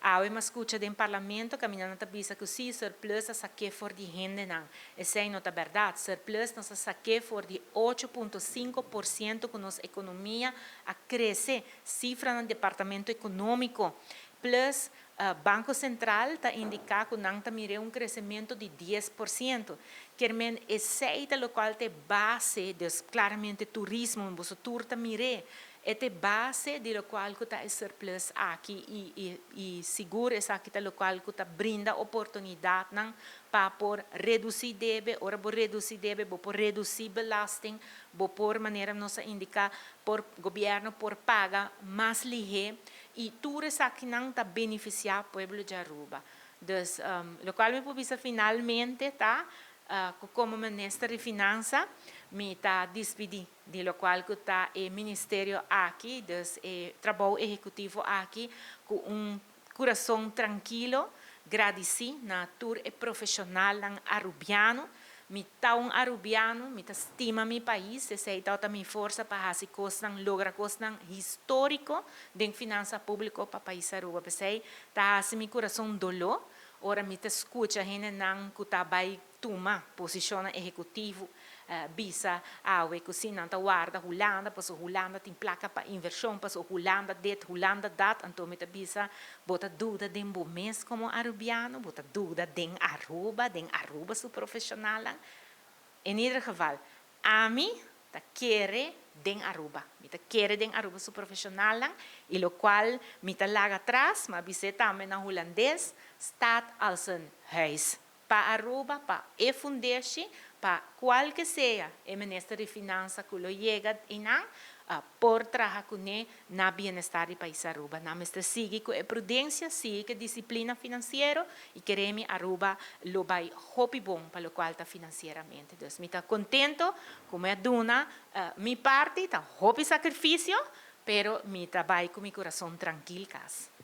Awe mas escucha do parlamento, caminhando a bisa que sim, surplus a saque for de renda não. Essa é nota verdade, surplus nós saque for de 8,5% com nossa economia a crescer, cifra no departamento econômico, plus Banco Central está indicar que não está mirando crescimento de 10%. Quermen aceita o qual te base, claramente turismo, você turta mire, é base de lo qual que está surplus aqui e seguro essa aqui tá lo qual que está brinda oportunidade não para por reduzir débito, ora por reduzir débito, por reduzir belasting, por maneira nossa indicar por governo por paga mais ligeiro e tudo isso aqui não está beneficiar o povo de Aruba. Então, o qual me precisa finalmente tá como ministro de Finanças, me está despedindo, de lo qual que está o ministério aqui, o trabalho executivo aqui, com coração tranquilo, agradecido na tour profissional arubiano, me tá arubiano, me tá estima meu país, essa é a minha força para fazer coisas, lograr coisas histórico de finança pública para o país Aruba, porque tá assim meu coração dolor. Ora me escuta gente não que tá vai tomar posição executivo bisa awe kusina ta guarda Holanda pas Holanda tem placa para inversão pas Holanda det Holanda dat então me bisa bota dúvida den bom mês como arubiano bota dúvida den Aruba su profissional em ieder geval a mim ta quere den Aruba me ta quere den Aruba su profissional e lo qual me ta laga atrás mas bisa também na holandês staat als een huis para Aruba, para e fundatie, para qual que seja o ministro de Finanças que lo chega e não, por trabalhar com ele na bem-estar do país Aruba. Nós seguimos com a prudência, seguimos com a disciplina financeira e queremos Aruba lo vai hopi bom para o qual está financeiramente. Então, me está contento, como é dona, minha parte, está hopi sacrifício, pero me está vai com meu coração tranquilo, casa.